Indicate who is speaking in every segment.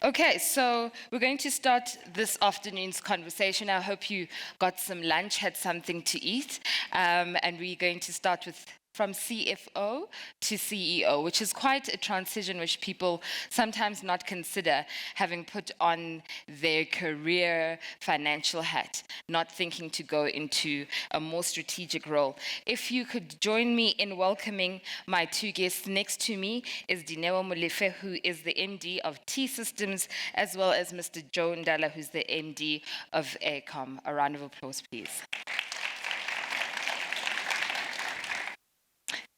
Speaker 1: Okay, so we're going to start this afternoon's conversation. I hope you got some lunch, had something to eat, and we're going to start with from CFO to CEO, which is quite a transition which people sometimes not consider, having put on their career financial hat, not thinking to go into a more strategic role. If you could join me in welcoming my two guests. Next to me is Dineo Molefe, who is the MD of T Systems, as well as Mr. Joe Ndala, who's the MD of AECOM. A round of applause, please.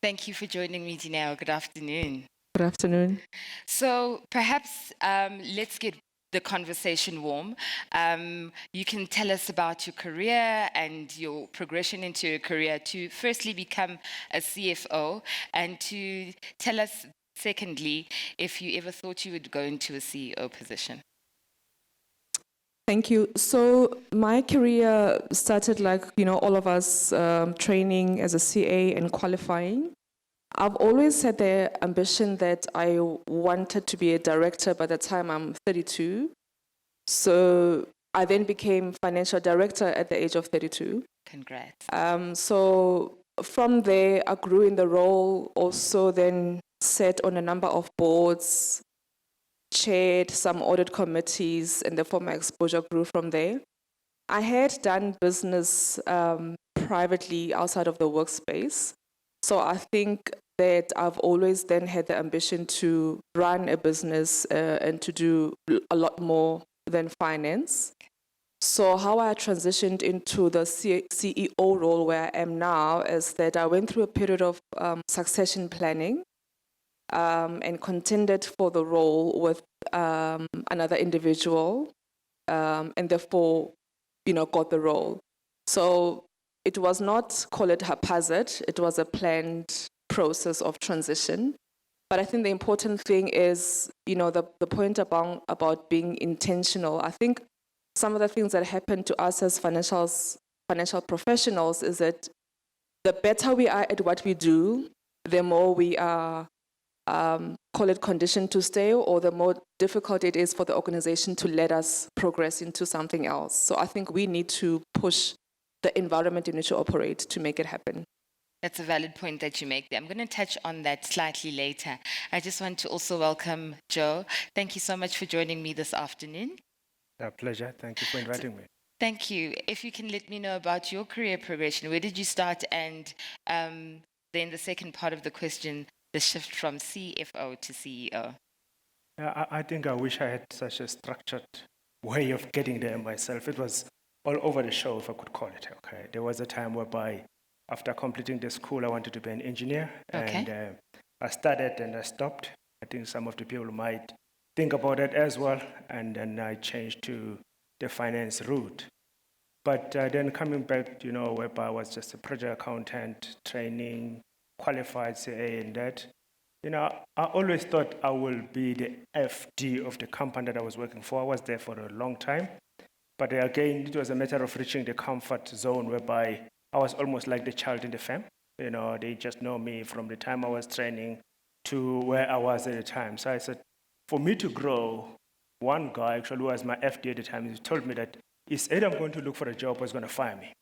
Speaker 1: Thank you for joining me, Dineo. Good afternoon.
Speaker 2: Good afternoon.
Speaker 1: So perhaps let's get the conversation warm. You can tell us about your career and your progression into your career to firstly become a CFO, and to tell us, secondly, if you ever thought you would go into a CEO position.
Speaker 2: Thank you. So my career started like, all of us training as a CA and qualifying. I've always had the ambition that I wanted to be a director. By the time I'm 32. So I then became financial director at the age of 32.
Speaker 1: Congrats.
Speaker 2: So from there, I grew in the role, also then sat on a number of boards, chaired some audit committees, and therefore my exposure grew from there. I had done business privately outside of the workspace. So I think that I've always then had the ambition to run a business and to do a lot more than finance. So how I transitioned into the CEO role where I am now is that I went through a period of succession planning and contended for the role with another individual, and therefore, got the role. So it was not, call it haphazard, it was a planned process of transition. But I think the important thing is, the point about being intentional. I think some of the things that happen to us as financial professionals is that the better we are at what we do, the more we are, call it conditioned to stay, or the more difficult it is for the organization to let us progress into something else. So I think we need to push the environment in which we operate to make it happen.
Speaker 1: That's a valid point that you make there. I'm going to touch on that slightly later. I just want to also welcome Joe. Thank you so much for joining me this afternoon.
Speaker 3: A pleasure. Thank you for inviting me.
Speaker 1: Thank you. If you can let me know about your career progression, where did you start? And then the second part of the question, the shift from CFO to CEO.
Speaker 3: I think I wish I had such a structured way of getting there myself. It was all over the show, if I could call it. Okay. There was a time whereby after completing the school, I wanted to be an engineer.
Speaker 1: Okay.
Speaker 3: And I started and I stopped. I think some of the people might think about it as well. And then I changed to the finance route. But then coming back, whereby I was just a project accountant, training, qualified CA and that, I always thought I will be the FD of the company that I was working for. I was there for a long time. But again, it was a matter of reaching the comfort zone whereby I was almost like the child in the family. They just know me from the time I was training to where I was at the time. So I said, for me to grow, one guy actually who was my FD at the time, he told me that it's either I'm going to look for a job or he's going to fire me.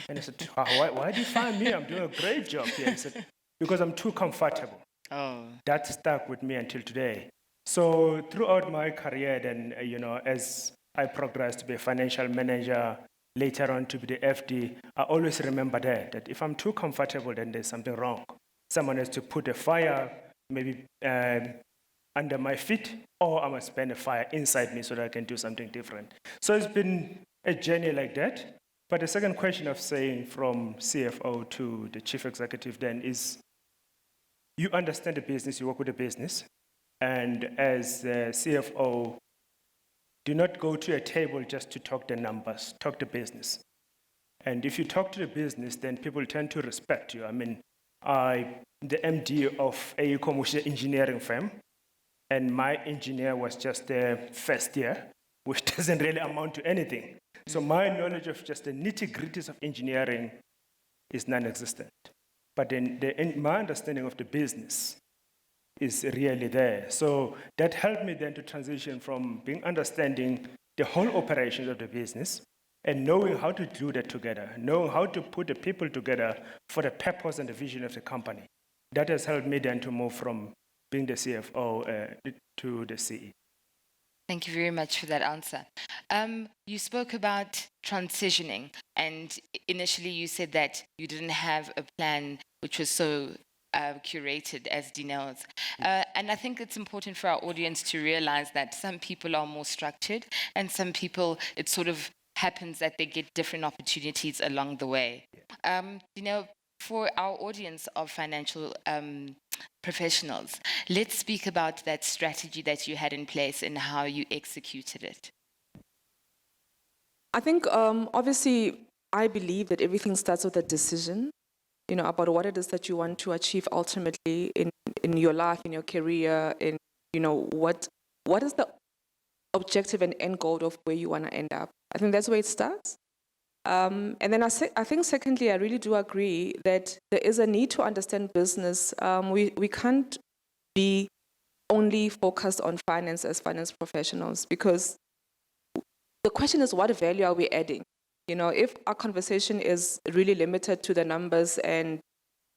Speaker 3: And I said, why do you fire me? I'm doing a great job here. He said, because I'm too comfortable.
Speaker 1: Oh.
Speaker 3: That stuck with me until today. So throughout my career, then, as I progressed to be a financial manager, later on to be the FD, I always remember that if I'm too comfortable, then there's something wrong. Someone has to put a fire maybe under my feet, or I must burn a fire inside me so that I can do something different. So it's been a journey like that. But the second question of saying from CFO to the chief executive then is, you understand the business, you work with the business, and as a CFO, do not go to a table just to talk the numbers, talk the business. And if you talk to the business, then people tend to respect you. I mean, the MD of AECOM, which is an engineering firm, and my engineer was just the first year, which doesn't really amount to anything. So my knowledge of just the nitty-gritties of engineering is non-existent. But then my understanding of the business is really there. So that helped me then to transition from being understanding the whole operations of the business and knowing how to glue that together, knowing how to put the people together for the purpose and the vision of the company. That has helped me then to move from being the CFO to the CE.
Speaker 1: Thank you very much for that answer. You spoke about transitioning, and initially you said that you didn't have a plan which was so curated as Dineo's. And I think it's important for our audience to realize that some people are more structured, and some people, it sort of happens that they get different opportunities along the way. Dineo, for our audience of financial professionals, let's speak about that strategy that you had in place and how you executed it.
Speaker 2: I think obviously I believe that everything starts with a decision, about what it is that you want to achieve ultimately in your life, in your career, in, what is the objective and end goal of where you want to end up. I think that's where it starts. And then I think secondly, I really do agree that there is a need to understand business. We can't be only focused on finance as finance professionals, because the question is, what value are we adding? If our conversation is really limited to the numbers and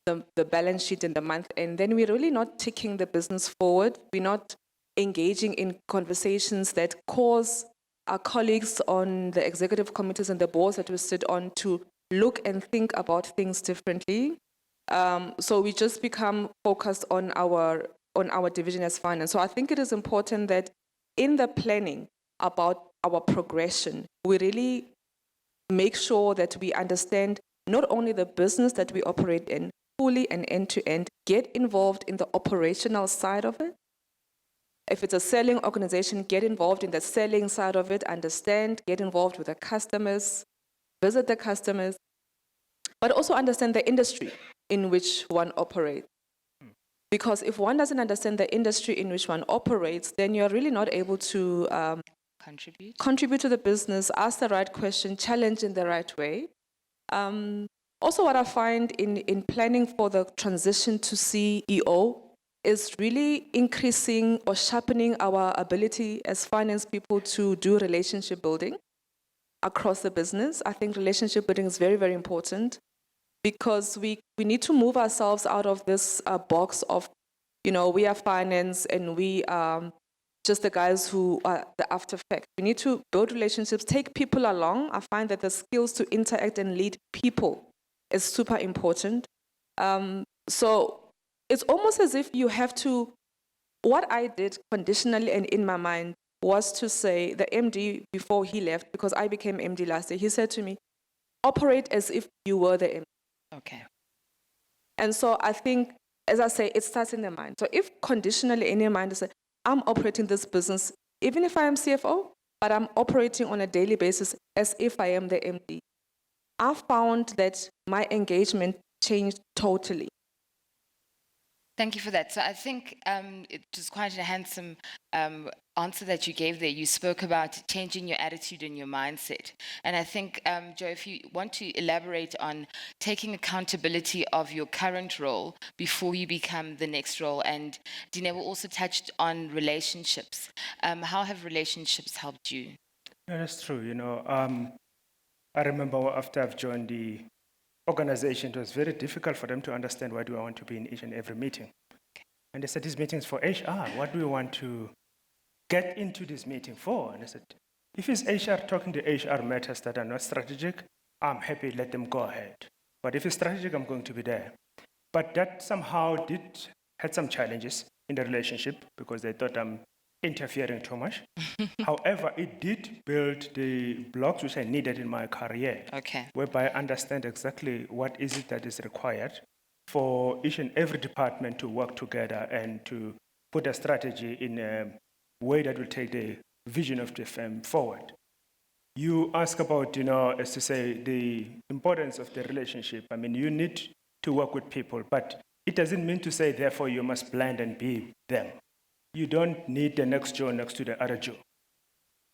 Speaker 2: the balance sheet and the month end, then we're really not taking the business forward. We're not engaging in conversations that cause our colleagues on the executive committees and the boards that we sit on to look and think about things differently. So we just become focused on our division as finance. So I think it is important that in the planning about our progression, we really make sure that we understand not only the business that we operate in fully and end to end, get involved in the operational side of it. If it's a selling organization, get involved in the selling side of it, understand, get involved with the customers, visit the customers, but also understand the industry in which one operates. Because if one doesn't understand the industry in which one operates, then you're really not able to contribute to the business, ask the right question, challenge in the right way. Also, what I find in planning for the transition to CEO is really increasing or sharpening our ability as finance people to do relationship building across the business. I think relationship building is very, very important, because we need to move ourselves out of this box of, we are finance and we are just the guys who are the after effect. We need to build relationships, take people along. I find that the skills to interact and lead people is super important. So it's almost as if you have to, what I did conditionally and in my mind was to say, the MD before he left, because I became MD last year, he said to me, operate as if you were the MD.
Speaker 1: Okay.
Speaker 2: And so I think, as I say, it starts in the mind. So if conditionally in your mind is, I'm operating this business, even if I am CFO, but I'm operating on a daily basis as if I am the MD, I found that my engagement changed totally.
Speaker 1: Thank you for that. So I think it was quite a handsome answer that you gave there. You spoke about changing your attitude and your mindset. And I think, Joe, if you want to elaborate on taking accountability of your current role before you become the next role. And Dineo also touched on relationships. How have relationships helped you?
Speaker 3: Yeah, that's true. I remember after I've joined the organization, it was very difficult for them to understand why do I want to be in each and every meeting. And they said, these meetings for HR, what do we want to get into this meeting for? And I said, if it's HR talking to HR matters that are not strategic, I'm happy, let them go ahead. But if it's strategic, I'm going to be there. But that somehow had some challenges in the relationship, because they thought I'm interfering too much. However, it did build the blocks which I needed in my career, whereby I understand exactly what is it that is required for each and every department to work together and to put a strategy in a way that will take the vision of the firm forward. You ask about, as to say, the importance of the relationship. I mean, you need to work with people, but it doesn't mean to say, therefore, you must blend and be them. You don't need the next Joe next to the other Joe.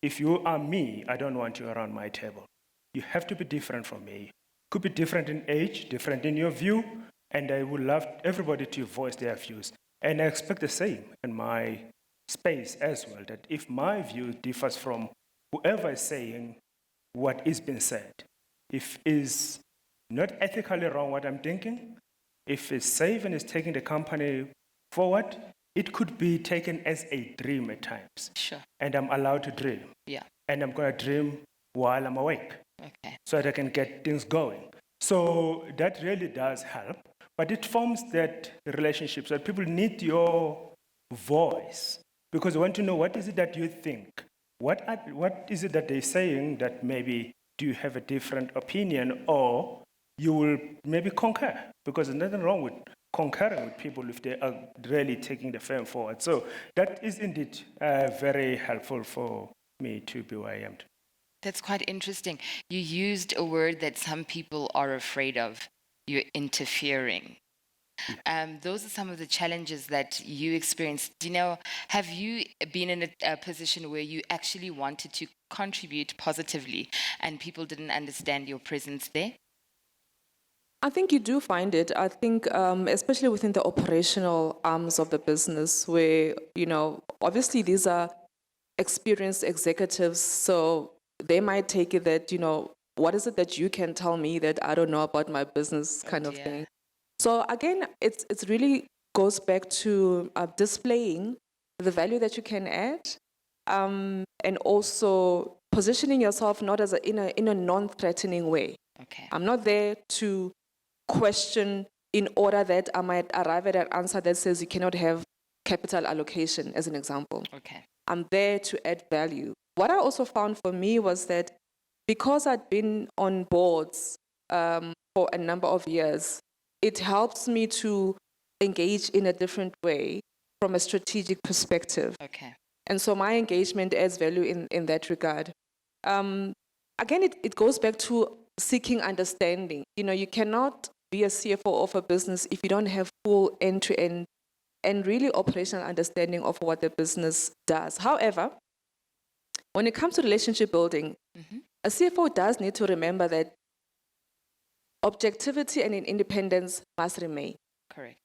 Speaker 3: If you are me, I don't want you around my table. You have to be different from me. Could be different in age, different in your view, and I would love everybody to voice their views. And I expect the same in my space as well, that if my view differs from whoever is saying what is being said, if is not ethically wrong what I'm thinking, if it's safe and it's taking the company forward, it could be taken as a dream at times.
Speaker 1: Sure.
Speaker 3: And I'm allowed to dream.
Speaker 1: Yeah.
Speaker 3: And I'm going to dream while I'm awake
Speaker 1: Okay.
Speaker 3: so that I can get things going. So that really does help, but it forms that relationship. So people need your voice because they want to know what is it that you think? What is it that they're saying that maybe do you have a different opinion or you will maybe concur? Because there's nothing wrong with concurring with people if they are really taking the firm forward. So that is indeed very helpful for me to be where I am today.
Speaker 1: That's quite interesting. You used a word that some people are afraid of. You're interfering. Those are some of the challenges that you experienced. Dineo, have you been in a position where you actually wanted to contribute positively and people didn't understand your presence there?
Speaker 2: I think you do find it. I think, especially within the operational arms of the business, where, obviously these are experienced executives, so they might take it that, what is it that you can tell me that I don't know about my business kind of
Speaker 1: dear.
Speaker 2: thing. So again, it's really goes back to displaying the value that you can add, and also positioning yourself not as in a non-threatening way.
Speaker 1: Okay.
Speaker 2: I'm not there to question in order that I might arrive at an answer that says you cannot have capital allocation, as an example.
Speaker 1: Okay.
Speaker 2: I'm there to add value. What I also found for me was that because I'd been on boards for a number of years, it helps me to engage in a different way from a strategic perspective.
Speaker 1: Okay.
Speaker 2: And so my engagement adds value in that regard. Again, it goes back to seeking understanding. You cannot be a CFO of a business if you don't have full end-to-end and really operational understanding of what the business does. However, when it comes to relationship building, a CFO does need to remember that objectivity and independence must remain.
Speaker 1: Correct.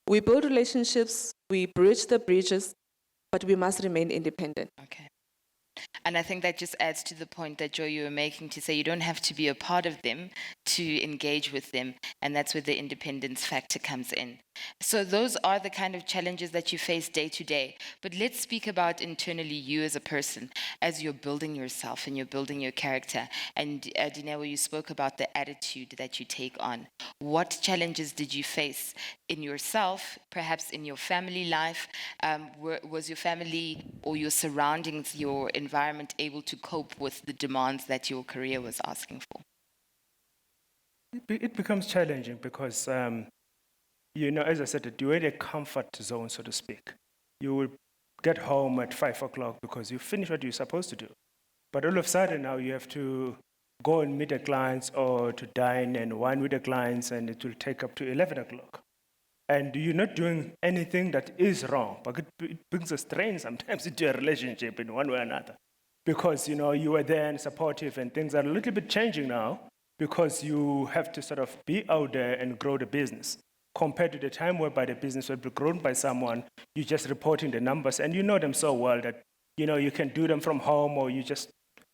Speaker 2: We build relationships, we bridge the bridges, but we must remain independent.
Speaker 1: Okay. And I think that just adds to the point that, Joe, you were making to say you don't have to be a part of them to engage with them. And that's where the independence factor comes in. So those are the kind of challenges that you face day to day. But let's speak about internally you as a person, as you're building yourself and you're building your character. And Dineo, you spoke about the attitude that you take on. What challenges did you face in yourself, perhaps in your family life? Was your family or your surroundings, your environment able to cope with the demands that your career was asking for?
Speaker 3: It becomes challenging because, as I said, you're in a comfort zone, so to speak. You will get home at 5 o'clock because you finish what you're supposed to do. But all of a sudden now you have to go and meet the clients or to dine and wine with the clients, and it will take up to 11 o'clock. And you're not doing anything that is wrong, but it brings a strain sometimes into a relationship in one way or another. Because, you were there and supportive, and things are a little bit changing now because you have to sort of be out there and grow the business. Compared to the time whereby the business will be grown by someone, you're just reporting the numbers, and you know them so well that, you can do them from home, or you just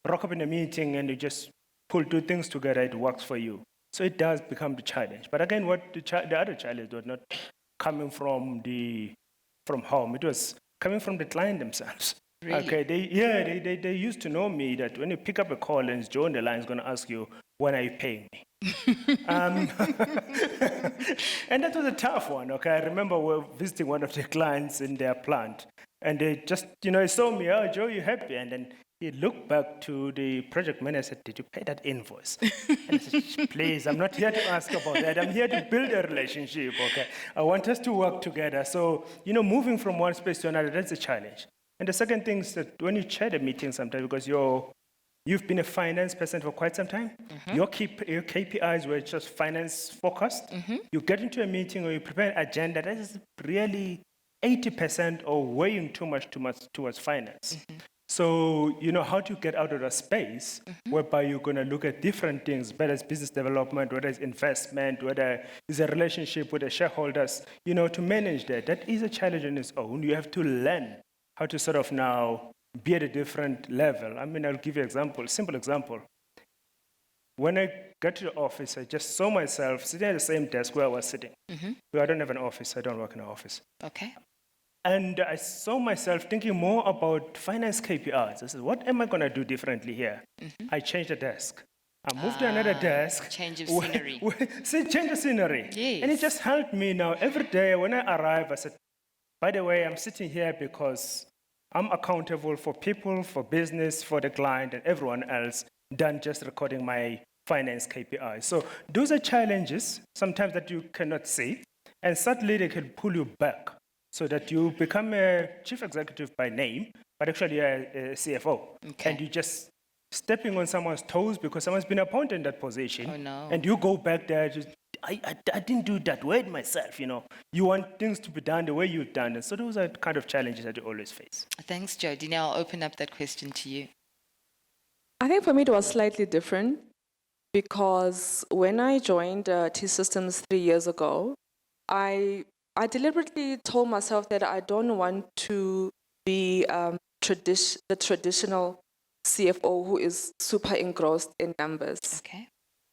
Speaker 3: rock up in a meeting and you just pull two things together, it works for you. So it does become the challenge. But again, what the other challenge was not coming from home. It was coming from the client themselves.
Speaker 1: Really?
Speaker 3: Okay, they used to know me that when you pick up a call and it's Joe on the line, is going to ask you, when are you paying me? And that was a tough one, okay? I remember we were visiting one of the clients in their plant, and they just, saw me, oh, Joe, you happy? And then he looked back to the project manager and said, did you pay that invoice? And I said, please, I'm not here to ask about that. I'm here to build a relationship, okay? I want us to work together. So, moving from one space to another, that's a challenge. And the second thing is that when you chair the meeting sometimes, because you've been a finance person for quite some time, your KPIs were just finance focused. You get into a meeting or you prepare an agenda that is really 80% or weighing too much towards finance. So, how to get out of that space whereby you're going to look at different things, whether it's business development, whether it's investment, whether it's a relationship with the shareholders, to manage that. That is a challenge on its own. You have to learn how to sort of now be at a different level. I mean, I'll give you an example, simple example. When I got to the office, I just saw myself sitting at the same desk where I was sitting. So I don't have an office. I don't work in an office.
Speaker 1: Okay.
Speaker 3: And I saw myself thinking more about finance KPIs. I said, what am I going to do differently here? I changed the desk. I moved to another desk.
Speaker 1: Change of scenery.
Speaker 3: See, change of scenery.
Speaker 1: Yes.
Speaker 3: And it just helped me now. Every day when I arrive, I said, by the way, I'm sitting here because I'm accountable for people, for business, for the client, and everyone else than just recording my finance KPIs. So those are challenges sometimes that you cannot see. And suddenly they can pull you back, so that you become a chief executive by name, but actually a CFO.
Speaker 1: Okay.
Speaker 3: And you just stepping on someone's toes because someone's been appointed in that position.
Speaker 1: Oh, no.
Speaker 3: And you go back there, I didn't do that word myself, You want things to be done the way you've done it. So those are kind of challenges that you always face.
Speaker 1: Thanks, Joe. Dineo, I'll open up that question to you.
Speaker 2: I think for me it was slightly different because when I joined T-Systems 3 years ago, I deliberately told myself that I don't want to be the traditional CFO who is super engrossed in numbers.
Speaker 1: Okay.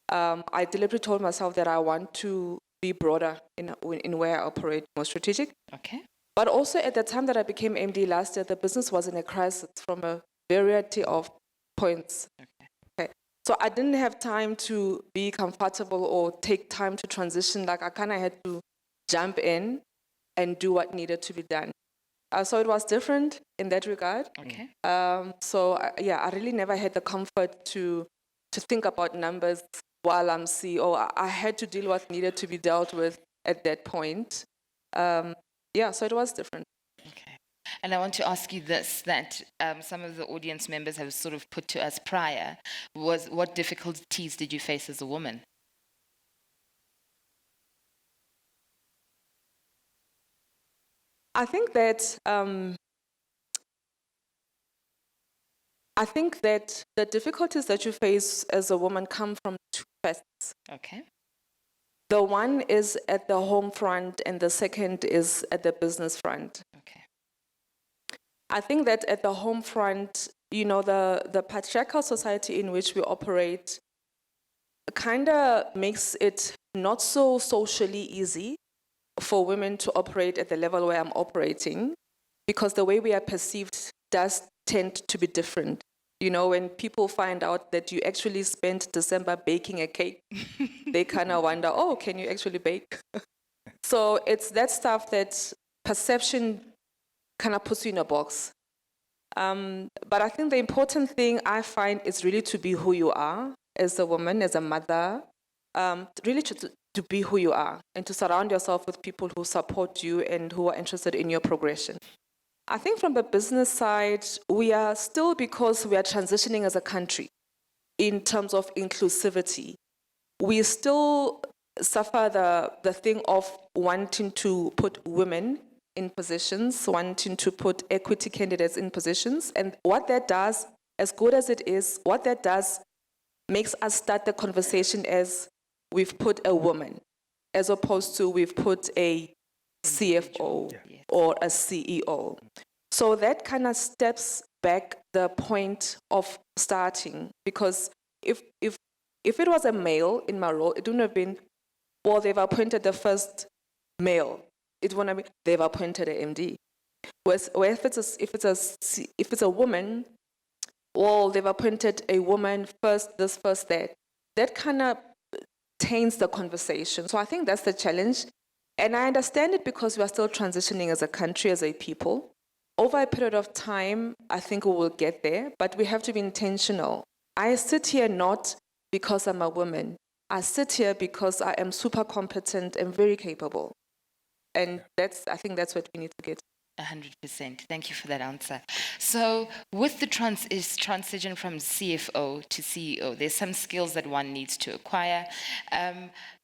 Speaker 2: I deliberately told myself that I want to be broader in where I operate, more strategic.
Speaker 1: Okay.
Speaker 2: But also at the time that I became MD last year, the business was in a crisis from a variety of points. Okay. So I didn't have time to be comfortable or take time to transition. Like I kind of had to jump in and do what needed to be done. So it was different in that regard.
Speaker 1: Okay.
Speaker 2: I really never had the comfort to think about numbers while I'm CEO. I had to deal with what needed to be dealt with at that point. So it was different.
Speaker 1: Okay. And I want to ask you this, that some of the audience members have sort of put to us prior, was what difficulties did you face as a woman?
Speaker 2: I think that the difficulties that you face as a woman come from two facets.
Speaker 1: Okay.
Speaker 2: The one is at the home front and the second is at the business front.
Speaker 1: Okay.
Speaker 2: I think that at the home front, the patriarchal society in which we operate kind of makes it not so socially easy for women to operate at the level where I'm operating, because the way we are perceived does tend to be different. When people find out that you actually spent December baking a cake, they kind of wonder, oh, can you actually bake? So it's that stuff that perception kind of puts you in a box. But I think the important thing I find is really to be who you are as a woman, as a mother, really to be who you are and to surround yourself with people who support you and who are interested in your progression. I think from the business side, we are still, because we are transitioning as a country in terms of inclusivity, we still suffer the thing of wanting to put women in positions, wanting to put equity candidates in positions. And what that does, as good as it is, what that does makes us start the conversation as we've put a woman, as opposed to we've put a CFO or a CEO. So that kind of steps back the point of starting, because if it was a male in my role, it wouldn't have been, well, they've appointed the first male. It wouldn't have been, they've appointed an MD. Whereas if it's a woman, well, they've appointed a woman first, this, first, that. That kind of taints the conversation. So I think that's the challenge. And I understand it because we are still transitioning as a country, as a people. Over a period of time, I think we will get there, but we have to be intentional. I sit here not because I'm a woman. I sit here because I am super competent and very capable. And I think that's what we need to get.
Speaker 1: 100%. Thank you for that answer. So with the transition from CFO to CEO, there's some skills that one needs to acquire.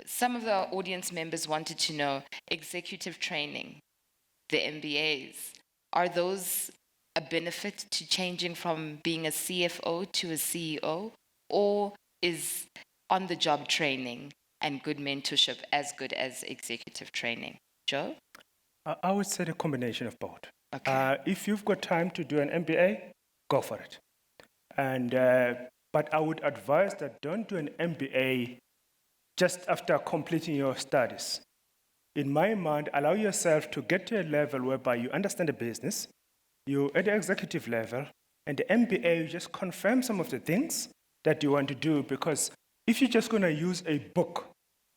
Speaker 1: Some of the audience members wanted to know executive training, the MBAs. Are those a benefit to changing from being a CFO to a CEO, or is on-the-job training and good mentorship as good as executive training? Joe?
Speaker 3: I would say a combination of both.
Speaker 1: Okay.
Speaker 3: If you've got time to do an MBA, go for it. And but I would advise that don't do an MBA just after completing your studies. In my mind, allow yourself to get to a level whereby you understand the business, you're at the executive level, and the MBA, you just confirm some of the things that you want to do, because if you're just going to use a book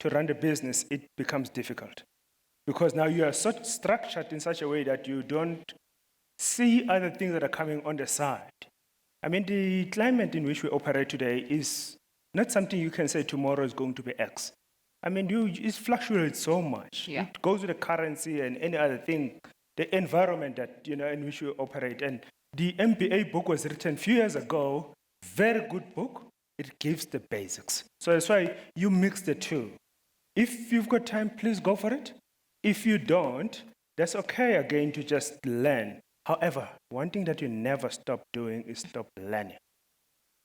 Speaker 3: to run the business, it becomes difficult. Because now you are so structured in such a way that you don't see other things that are coming on the side. I mean, the climate in which we operate today is not something you can say tomorrow is going to be X. I mean, it fluctuates so much.
Speaker 1: Yeah.
Speaker 3: It goes with the currency and any other thing, the environment that, in which we operate. And the MBA book was written a few years ago, very good book. It gives the basics. So that's why you mix the two. If you've got time, please go for it. If you don't, that's okay again to just learn. However, one thing that you never stop doing is stop learning.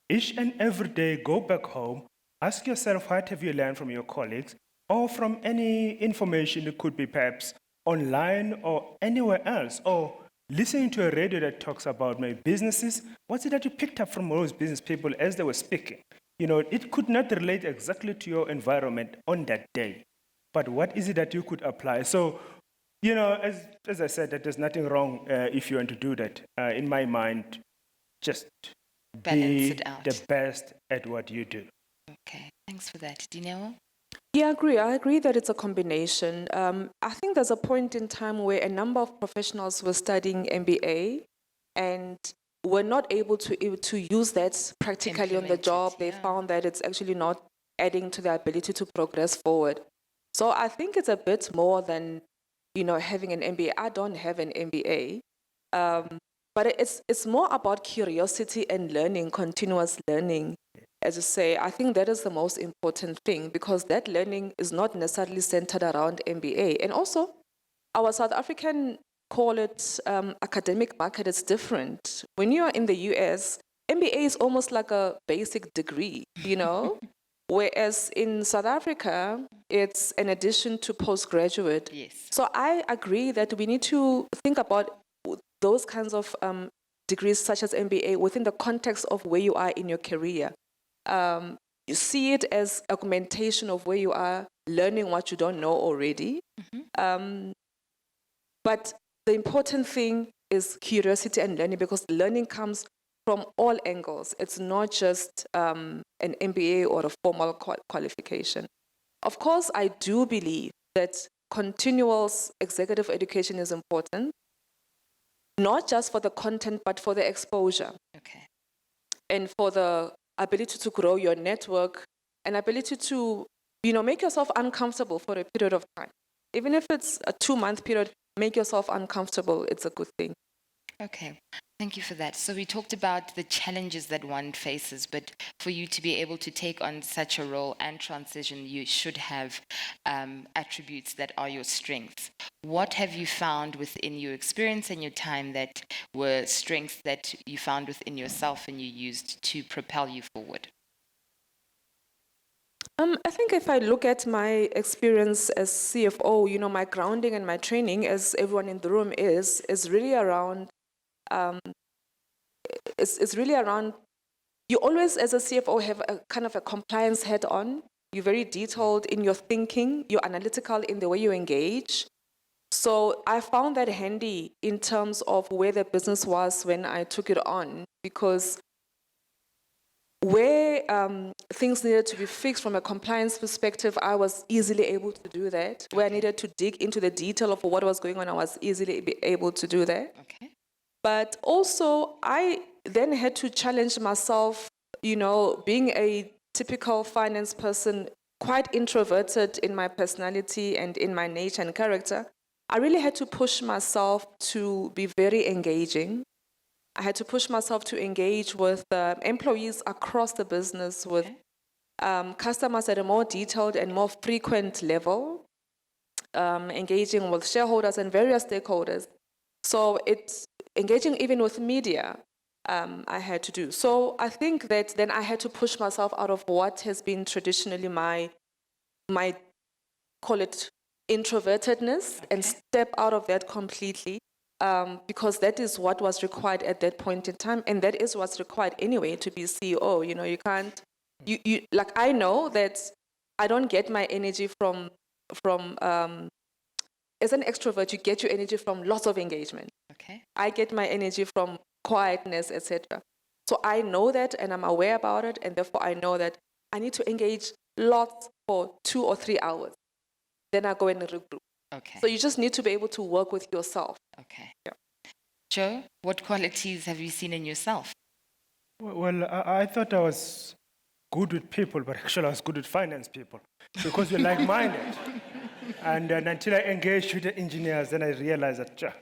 Speaker 3: Each and every day, go back home, ask yourself what have you learned from your colleagues or from any information. It could be perhaps online or anywhere else, or listening to a radio that talks about my businesses. What's it that you picked up from those business people as they were speaking? It could not relate exactly to your environment on that day, but what is it that you could apply? So, as I said, that there's nothing wrong if you want to do that. In my mind, just
Speaker 1: Balance
Speaker 3: be
Speaker 1: it out.
Speaker 3: the best at what you do.
Speaker 1: Okay, thanks for that. Dineo?
Speaker 2: Yeah, I agree that it's a combination. I think there's a point in time where a number of professionals were studying MBA and were not able to use that practically on the
Speaker 1: Implement it,
Speaker 2: job. They
Speaker 1: yeah.
Speaker 2: found that it's actually not adding to their ability to progress forward. So I think it's a bit more than, having an MBA. I don't have an MBA. But it's more about curiosity and learning, continuous learning. As you say, I think that is the most important thing, because that learning is not necessarily centered around MBA. And also, our South African, call it academic market, is different. When you are in the US, MBA is almost like a basic degree, whereas in South Africa, it's an addition to postgraduate.
Speaker 1: Yes.
Speaker 2: So I agree that we need to think about those kinds of degrees such as MBA within the context of where you are in your career. You see it as augmentation of where you are, learning what you don't know already. But the important thing is curiosity and learning, because learning comes from all angles. It's not just an MBA or a formal qualification. Of course, I do believe that continuous executive education is important, not just for the content, but for the exposure.
Speaker 1: Okay.
Speaker 2: And for the ability to grow your network and ability to, make yourself uncomfortable for a period of time. Even if it's a 2-month period, make yourself uncomfortable. It's a good thing.
Speaker 1: Okay, thank you for that. So we talked about the challenges that one faces, but for you to be able to take on such a role and transition, you should have attributes that are your strengths. What have you found within your experience and your time that were strengths that you found within yourself and you used to propel you forward?
Speaker 2: I think if I look at my experience as CFO, my grounding and my training, as everyone in the room is really around. It's really around. You always, as a CFO, have a kind of a compliance head on. You're very detailed in your thinking. You're analytical in the way you engage. So I found that handy in terms of where the business was when I took it on, because where things needed to be fixed from a compliance perspective, I was easily able to do that. Where I needed to dig into the detail of what was going on, I was easily able to do that.
Speaker 1: Okay.
Speaker 2: But also, I then had to challenge myself, being a typical finance person, quite introverted in my personality and in my nature and character. I really had to push myself to be very engaging. I had to push myself to engage with employees across the business, with customers at a more detailed and more frequent level, engaging with shareholders and various stakeholders. So engaging even with media, I had to do. So I think that then I had to push myself out of what has been traditionally my call it introvertedness and step out of that completely, because that is what was required at that point in time, and that is what's required anyway to be CEO. You know, you can't, you like, I know that I don't get my energy from as an extrovert, you get your energy from lots of engagement.
Speaker 1: Okay.
Speaker 2: I get my energy from quietness, etc. So I know that and I'm aware about it, and therefore I know that I need to engage lots for 2 or 3 hours. Then I go and regroup.
Speaker 1: Okay.
Speaker 2: So you just need to be able to work with yourself.
Speaker 1: Okay.
Speaker 2: Yeah.
Speaker 1: Joe, what qualities have you seen in yourself?
Speaker 3: Well, I thought I was good with people, but actually I was good with finance people because we're like-minded. And until I engaged with the engineers, then I realized that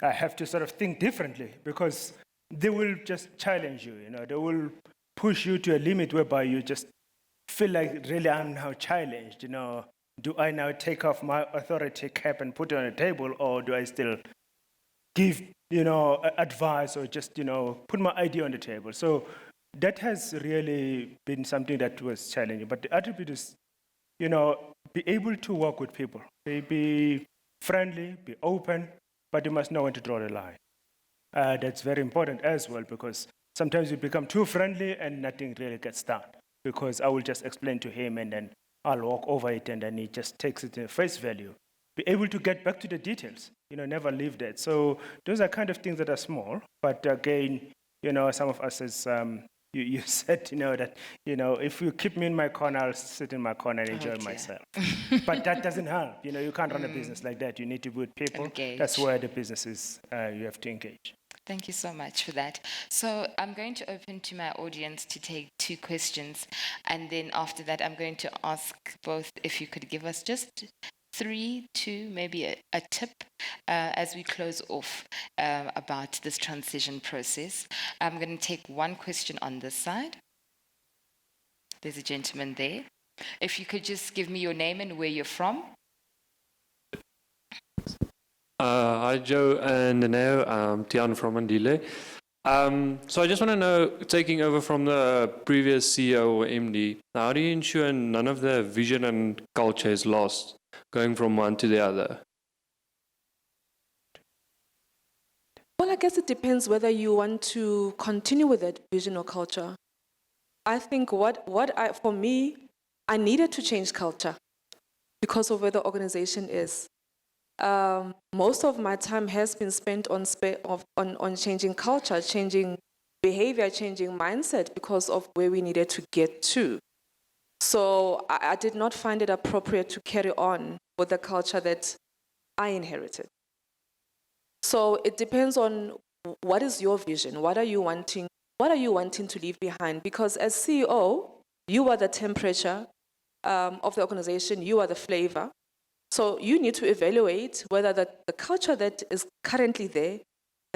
Speaker 3: I have to sort of think differently because they will just challenge you, you know, they will push you to a limit whereby you just feel like really I'm now challenged, you know. Do I now take off my authority cap and put it on the table, or do I still give, you know, advice or just, you know, put my idea on the table? So that has really been something that was challenging. But the attribute is, you know, be able to work with people. Be friendly, be open, but you must know when to draw the line. That's very important as well, because sometimes you become too friendly and nothing really gets done, because I will just explain to him and then I'll walk over it and then he just takes it at face value. Be able to get back to the details, you know, never leave that. So those are kind of things that are small, but again, you know, some of us as you said, you know, that, you know, if you keep me in my corner, I'll sit in my corner and enjoy myself. But that doesn't help. You know, you can't run a business like that. You need to be with people.
Speaker 1: Engage.
Speaker 3: That's where the business is. You have to engage.
Speaker 1: Thank you so much for that. So I'm going to open to my audience to take 2 questions. And then after that, I'm going to ask both if you could give us just 3, 2, maybe a tip as we close off about this transition process. I'm going to take 1 question on this side. There's a gentleman there. If you could just give me your name and where you're from.
Speaker 4: Hi, Joe and Dineo. Tian from Ndala. So I just want to know, taking over from the previous CEO or MD, how do you ensure none of the vision and culture is lost going from one to the other?
Speaker 2: Well, I guess it depends whether you want to continue with that vision or culture. I think for me, I needed to change culture because of where the organization is. Most of my time has been spent on changing culture, changing behavior, changing mindset because of where we needed to get to. So I did not find it appropriate to carry on with the culture that I inherited. So it depends on what is your vision, what are you wanting to leave behind? Because as CEO, you are the temperature of the organization, you are the flavor. So you need to evaluate whether the culture that is currently there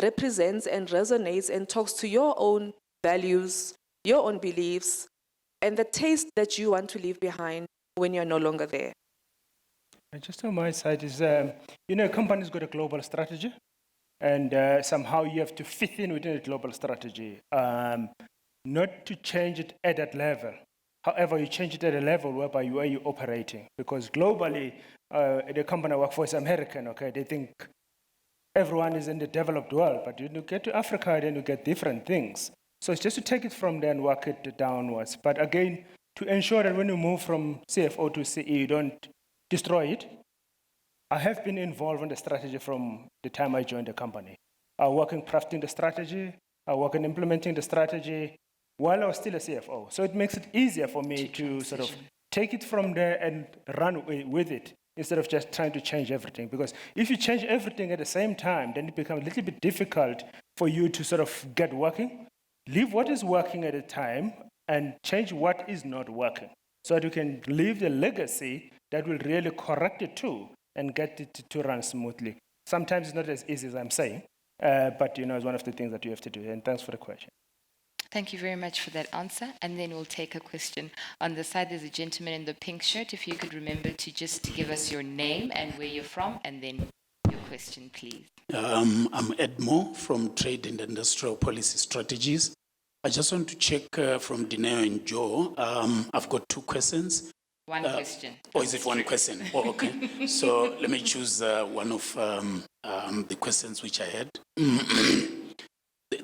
Speaker 2: represents and resonates and talks to your own values, your own beliefs, and the taste that you want to leave behind when you're no longer there.
Speaker 3: And just on my side is, you know, a company's got a global strategy, and somehow you have to fit in within a global strategy, not to change it at that level. However, you change it at a level whereby you're operating, because globally, the company I work for is American, okay? They think everyone is in the developed world, but you get to Africa, then you get different things. So it's just to take it from there and work it downwards. But again, to ensure that when you move from CFO to CE, you don't destroy it. I have been involved in the strategy from the time I joined the company. I work in crafting the strategy, I work in implementing the strategy while I was still a CFO. So it makes it easier for me to sort of take it from there and run with it instead of just trying to change everything. Because if you change everything at the same time, then it becomes a little bit difficult for you to sort of get working. Leave what is working at a time and change what is not working, so that you can leave the legacy that will really correct it too and get it to run smoothly. Sometimes it's not as easy as I'm saying, but you know, it's one of the things that you have to do. And thanks for the question.
Speaker 1: Thank you very much for that answer. And then we'll take a question on the side. There's a gentleman in the pink shirt. If you could remember to just give us your name and where you're from, and then your question, please.
Speaker 5: I'm Edmo from Trade and Industrial Policy Strategies. I just want to check from Dineo and Joe. I've got two questions.
Speaker 1: One question.
Speaker 5: Or is it one question? Oh, okay. So let me choose one of the questions which I had.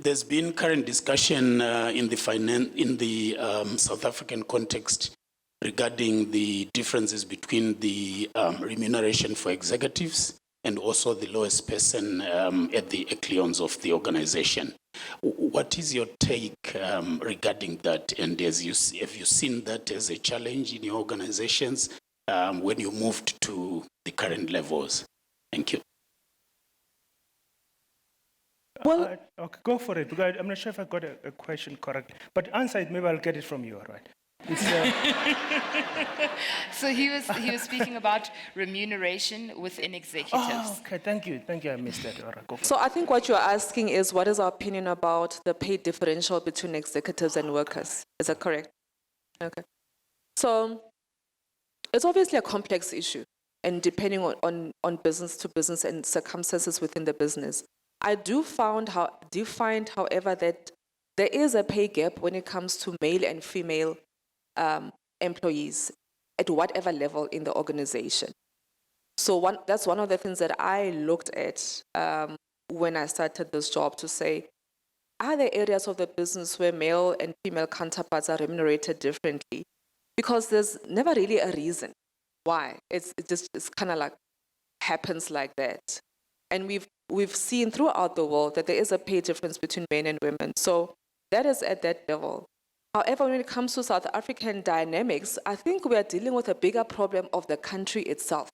Speaker 5: There's been current discussion in the South African context regarding the differences between the remuneration for executives and also the lowest person at the echelons of the organization. What is your take regarding that? And have you seen that as a challenge in your organizations when you moved to the current levels? Thank you.
Speaker 3: Well, okay, go for it, because I'm not sure if I got a question correct. But answer it, maybe I'll get it from you, all right? It's,
Speaker 1: So he was speaking about remuneration within executives.
Speaker 3: oh, okay, thank you. I missed that. All right, go for
Speaker 2: So I think what you're asking is, what is our opinion about the pay differential between executives and workers? Is that correct? Okay. So it's obviously a complex issue, and depending on business to business and circumstances within the business. I do find, however, that there is a pay gap when it comes to male and female employees at whatever level in the organization. So that's one of the things that I looked at when I started this job, to say, are there areas of the business where male and female counterparts are remunerated differently? Because there's never really a reason why. It's kind of like happens like that. And we've seen throughout the world that there is a pay difference between men and women. So that is at that level. However, when it comes to South African dynamics, I think we are dealing with a bigger problem of the country itself.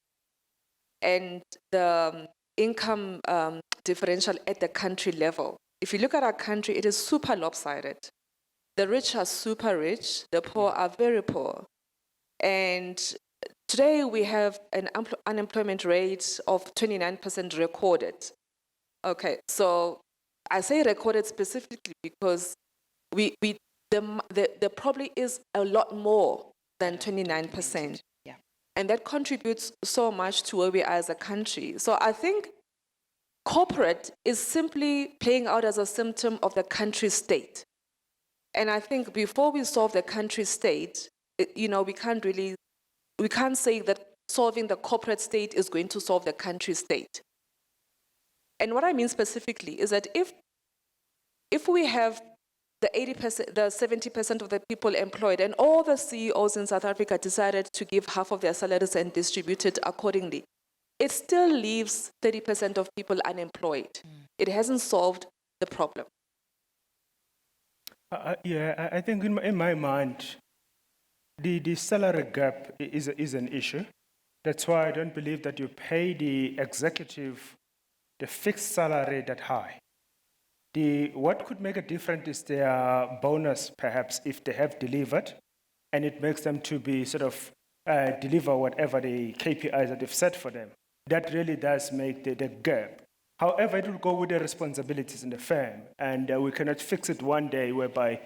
Speaker 2: And the income differential at the country level. If you look at our country, it is super lopsided. The rich are super rich, the poor are very poor. And today we have an unemployment rate of 29% recorded. Okay, so I say recorded specifically because there probably is a lot more than 29%.
Speaker 1: Yeah.
Speaker 2: And that contributes so much to where we are as a country. So I think corporate is simply playing out as a symptom of the country state. And I think before we solve the country state, we can't say that solving the corporate state is going to solve the country state. And what I mean specifically is that if we have the 80%, the 70% of the people employed, and all the CEOs in South Africa decided to give half of their salaries and distribute it accordingly, it still leaves 30% of people unemployed. It hasn't solved the problem.
Speaker 3: I think in my mind, the salary gap is an issue. That's why I don't believe that you pay the executive the fixed salary that high. What could make a difference is their bonus, perhaps, if they have delivered, and it makes them to be sort of deliver whatever the KPIs that they've set for them. That really does make the gap. However, it will go with the responsibilities in the firm, and we cannot fix it one day whereby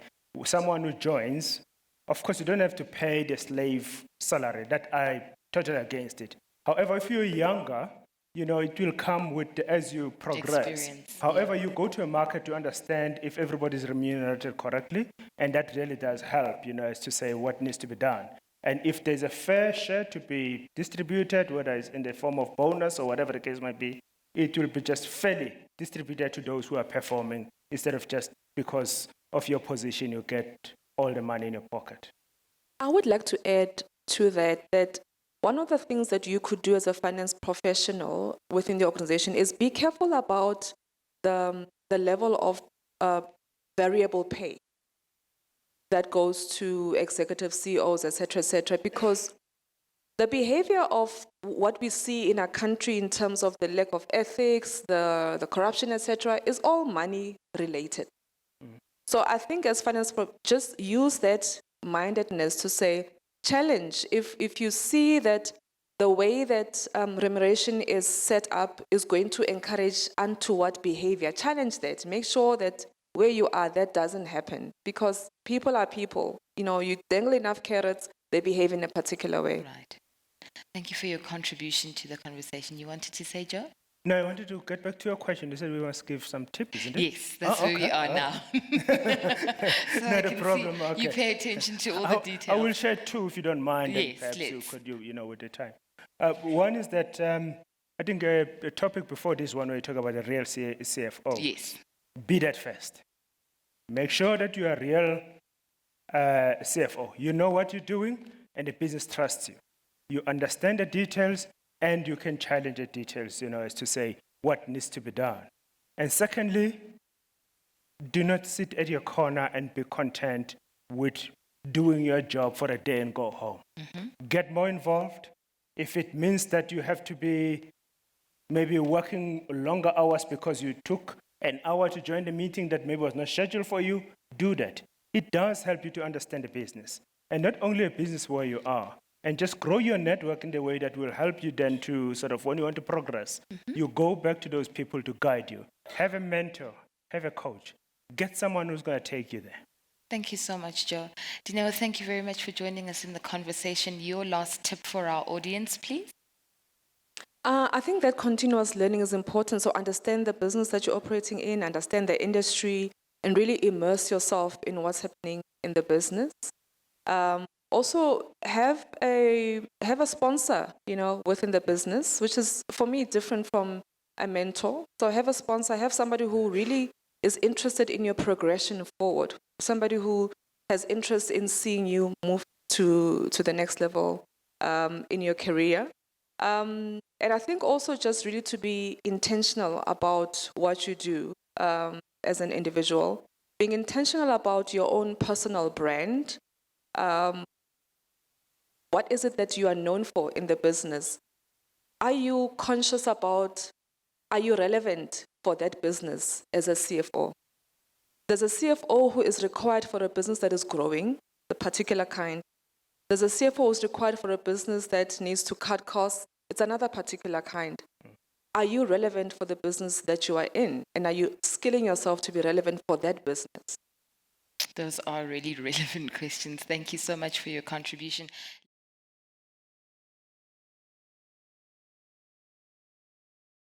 Speaker 3: someone who joins, of course, you don't have to pay the slave salary. That I totally against it. However, if you're younger, it will come with as you progress.
Speaker 1: Experience.
Speaker 3: However, you go to a market to understand if everybody's remunerated correctly, and that really does help, as to say what needs to be done. And if there's a fair share to be distributed, whether it's in the form of bonus or whatever the case might be, it will be just fairly distributed to those who are performing, instead of just because of your position, you get all the money in your pocket.
Speaker 2: I would like to add to that one of the things that you could do as a finance professional within the organization is be careful about the level of variable pay that goes to executive CEOs, et cetera, because the behavior of what we see in our country in terms of the lack of ethics, the corruption, et cetera, is all money related. So I think as finance, just use that mindedness to say, challenge, if you see that the way that remuneration is set up is going to encourage untoward behavior, challenge that. Make sure that where you are, that doesn't happen. Because people are people. You dangle enough carrots, they behave in a particular way.
Speaker 1: Right. Thank you for your contribution to the conversation. You wanted to say, Joe?
Speaker 3: No, I wanted to get back to your question. You said we must give some tips, isn't it?
Speaker 1: Yes, that's
Speaker 3: Oh,
Speaker 1: where we
Speaker 3: okay.
Speaker 1: are
Speaker 3: Oh.
Speaker 1: now. So I
Speaker 3: Not a
Speaker 1: can see
Speaker 3: problem.
Speaker 1: You
Speaker 3: Okay.
Speaker 1: pay attention to all the
Speaker 3: I will
Speaker 1: details.
Speaker 3: share two if you don't mind, and
Speaker 1: Yes,
Speaker 3: perhaps you
Speaker 1: let's.
Speaker 3: could, with the time. One is that I think a topic before this one where you talk about the real CFO.
Speaker 1: Yes.
Speaker 3: Be that first. Make sure that you are a real CFO. You know what you're doing, and the business trusts you. You understand the details, and you can challenge the details, as to say what needs to be done. And secondly, do not sit at your corner and be content with doing your job for a day and go home. Get more involved. If it means that you have to be maybe working longer hours because you took an hour to join the meeting that maybe was not scheduled for you, do that. It does help you to understand the business. And not only a business where you are, and just grow your network in the way that will help you then to sort of, when you want to progress, you go back to those people to guide you. Have a mentor, have a coach. Get someone who's going to take you there.
Speaker 1: Thank you so much, Joe. Dineo, thank you very much for joining us in the conversation. Your last tip for our audience, please.
Speaker 2: I think that continuous learning is important. So understand the business that you're operating in, understand the industry, and really immerse yourself in what's happening in the business. Also, have a sponsor, within the business, which is for me different from a mentor. So have a sponsor, have somebody who really is interested in your progression forward, somebody who has interest in seeing you move to the next level in your career. And I think also just really to be intentional about what you do as an individual, being intentional about your own personal brand. What is it that you are known for in the business? Are you conscious about, are you relevant for that business as a CFO? There's a CFO who is required for a business that is growing, the particular kind. There's a CFO who is required for a business that needs to cut costs. It's another particular kind. Are you relevant for the business that you are in? And are you skilling yourself to be relevant for that business?
Speaker 1: Those are really relevant questions. Thank you so much for your contribution.